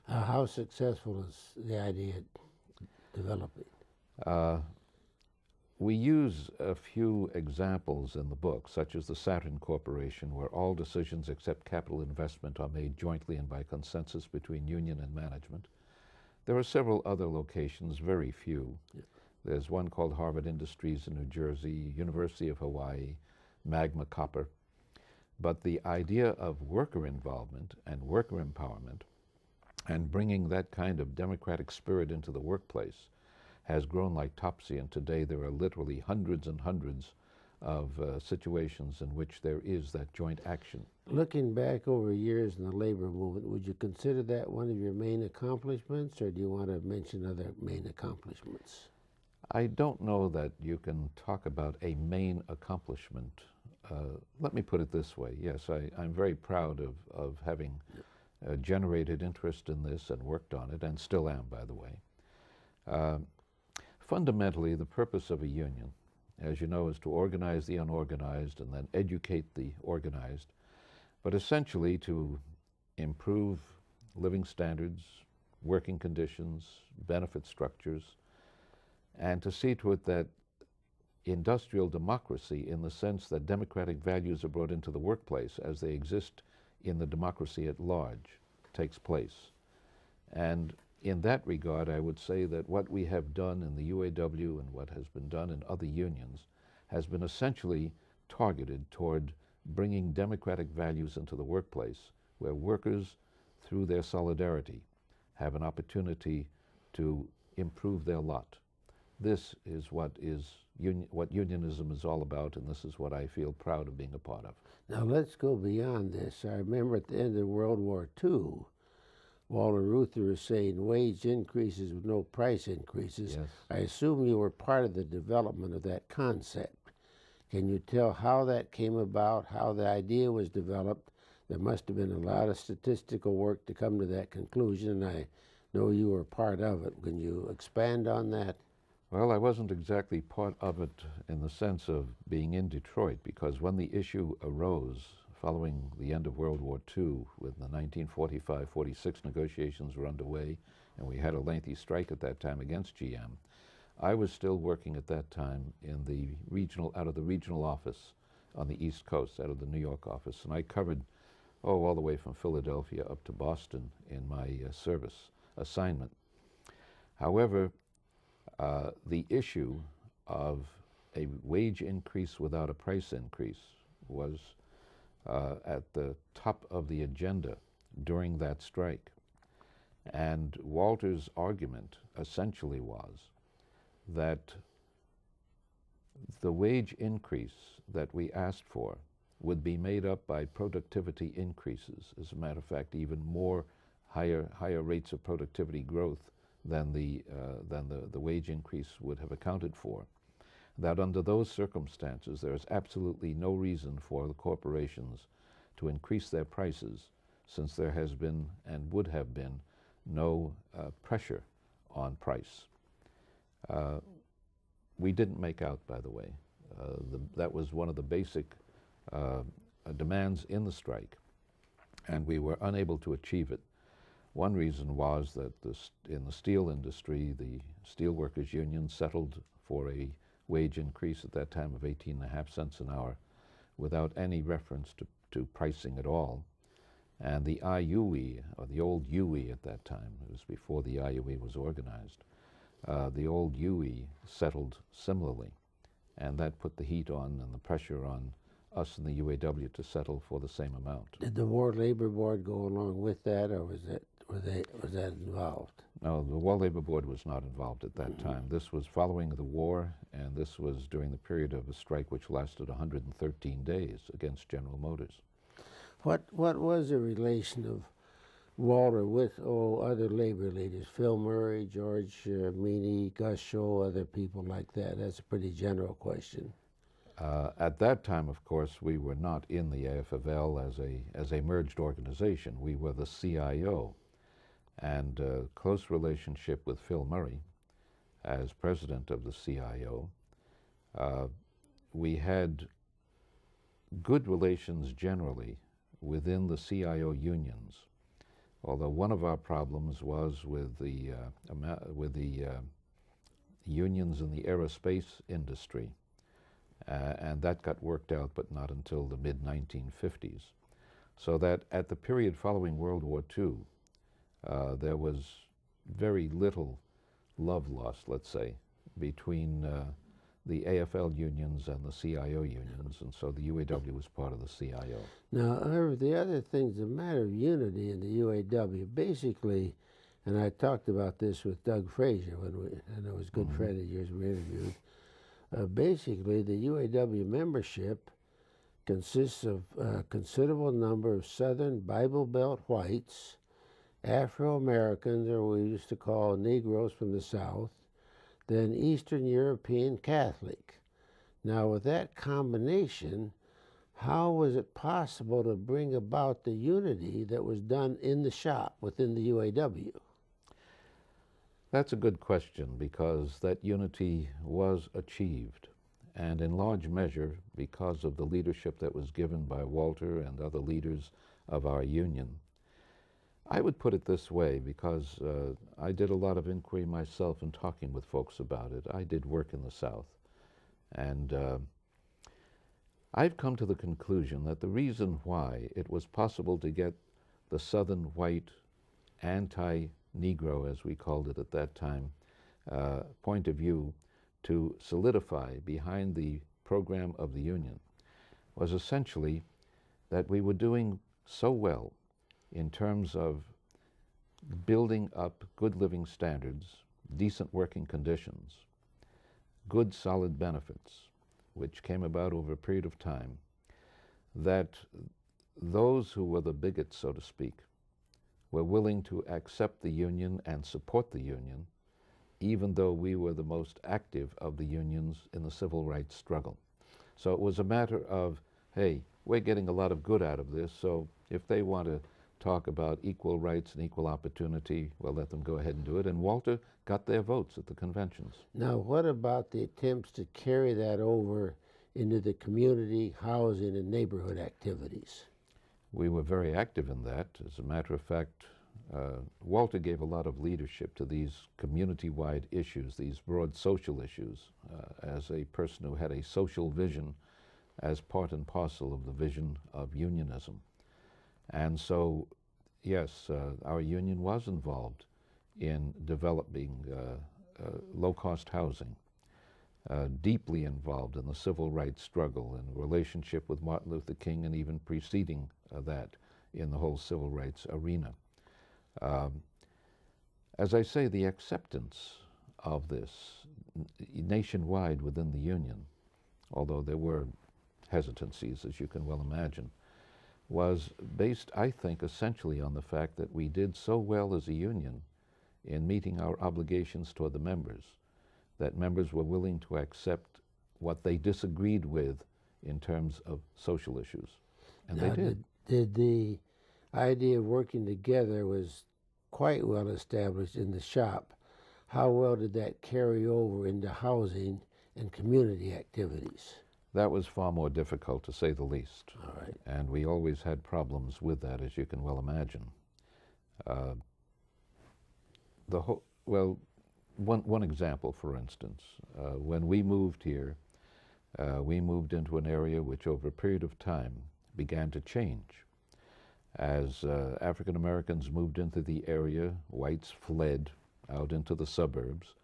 How successful is the idea developing? Uh, we use a few examples in the book, such as the Saturn Corporation, where all decisions except capital investment are made jointly and by consensus between union and management. There are several other locations, very few. Yeah. There's one called Harvard Industries in New Jersey, University of Hawaii, Magma Copper. But the idea of worker involvement and worker empowerment and bringing that kind of democratic spirit into the workplace has grown like topsy, and today there are literally hundreds and hundreds of situations in which there is that joint action. Looking back over years in the labor movement, would you consider that one of your main accomplishments, or do you want to mention other main accomplishments? I don't know that you can talk about a main accomplishment. Let me put it this way. Yes, I'm very proud of having generated interest in this and worked on it, and still am, by the way. Fundamentally, the purpose of a union, as you know, is to organize the unorganized and then educate the organized, but essentially to improve living standards, working conditions, benefit structures, and to see to it that industrial democracy, in the sense that democratic values are brought into the workplace as they exist in the democracy at large, takes place. And in that regard, I would say that what we have done in the UAW and what has been done in other unions has been essentially targeted toward bringing democratic values into the workplace, where workers, through their solidarity, have an opportunity to improve their lot. This is what unionism is all about, and this is what I feel proud of being a part of. Now let's go beyond this. I remember at the end of World War II, Walter Reuther was saying wage increases with no price increases. Yes. I assume you were part of the development of that concept. Can you tell how that came about, how the idea was developed? There must have been a lot of statistical work to come to that conclusion, and I know you were part of it. Can you expand on that? Well, I wasn't exactly part of it in the sense of being in Detroit, because when the issue arose following the end of World War II, when the 1945-46 negotiations were underway, and we had a lengthy strike at that time against GM, I was still working at that time in the out of the regional office on the East Coast, out of the New York office, and I covered, all the way from Philadelphia up to Boston in my service assignment. However, the issue of a wage increase without a price increase was at the top of the agenda during that strike. And Walter's argument essentially was that the wage increase that we asked for would be made up by productivity increases. As a matter of fact, even more higher rates of productivity growth than the wage increase would have accounted for. That under those circumstances, there is absolutely no reason for the corporations to increase their prices, since there has been and would have been no pressure on price. We didn't make out, by the way. That was one of the basic demands in the strike, and we were unable to achieve it. One reason was that in the steel industry, the Steelworkers Union settled for a wage increase at that time of 18.5 cents an hour without any reference to pricing at all. And the IUE, or the old UE at that time, it was before the IUE was organized, the old UE settled similarly. And that put the heat on and the pressure on us in the UAW to settle for the same amount. Did the World Labor Board go along with that, or was that involved? No, the World Labor Board was not involved at that time. This was following the war, and this was during the period of a strike which lasted 113 days against General Motors. What was the relation of Walter with other labor leaders? Phil Murray, George Meany, Gus Shaw, other people like that? That's a pretty general question. At that time, of course, we were not in the AFL as a merged organization. We were the CIO, and close relationship with Phil Murray as president of the CIO. We had good relations generally within the CIO unions, although one of our problems was with the unions in the aerospace industry, and that got worked out, but not until the mid-1950s. So that at the period following World War II, there was very little love lost, let's say, between the AFL unions and the CIO unions, and so the UAW was part of the CIO. Now, the other thing's a matter of unity in the UAW. Basically, and I talked about this with Doug Frazier, and it was a good friend of yours we interviewed. Basically, the UAW membership consists of a considerable number of Southern Bible Belt whites, Afro-Americans, or we used to call Negroes from the South, then Eastern European Catholic. Now, with that combination, how was it possible to bring about the unity that was done in the shop within the UAW? That's a good question, because that unity was achieved, and in large measure because of the leadership that was given by Walter and other leaders of our union. I would put it this way, because I did a lot of inquiry myself and talking with folks about it. I did work in the South, and I've come to the conclusion that the reason why it was possible to get the Southern white anti-Negro, as we called it at that time, point of view to solidify behind the program of the Union was essentially that we were doing so well in terms of building up good living standards, decent working conditions, good solid benefits, which came about over a period of time, that those who were the bigots, so to speak, were willing to accept the Union and support the Union, even though we were the most active of the unions in the civil rights struggle. So it was a matter of, hey, we're getting a lot of good out of this, so if they want to talk about equal rights and equal opportunity, well, let them go ahead and do it. And Walter got their votes at the conventions. Now, what about the attempts to carry that over into the community, housing, and neighborhood activities? We were very active in that. As a matter of fact, Walter gave a lot of leadership to these community-wide issues, these broad social issues, as a person who had a social vision as part and parcel of the vision of unionism. And so, yes, our union was involved in developing low-cost housing, deeply involved in the civil rights struggle in relationship with Martin Luther King, and even preceding that in the whole civil rights arena. As I say, the acceptance of this nationwide within the Union, although there were hesitancies, as you can well imagine, was based, I think, essentially on the fact that we did so well as a union in meeting our obligations toward the members, that members were willing to accept what they disagreed with in terms of social issues. And now, they did. Did the idea of working together was quite well established in the shop? How well did that carry over into housing and community activities? That was far more difficult, to say the least. All right. And we always had problems with that, as you can well imagine. One example, for instance, when we moved here, we moved into an area which over a period of time began to change. As African Americans moved into the area, whites fled out into the suburbs.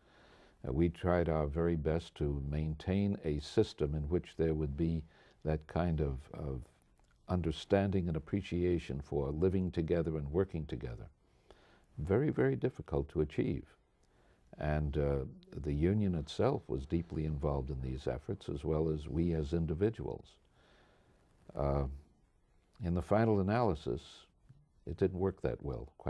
We tried our very best to maintain a system in which there would be that kind of understanding and appreciation for living together and working together. Very, very difficult to achieve. And the union itself was deeply involved in these efforts, as well as we as individuals. In the final analysis, it didn't work that well.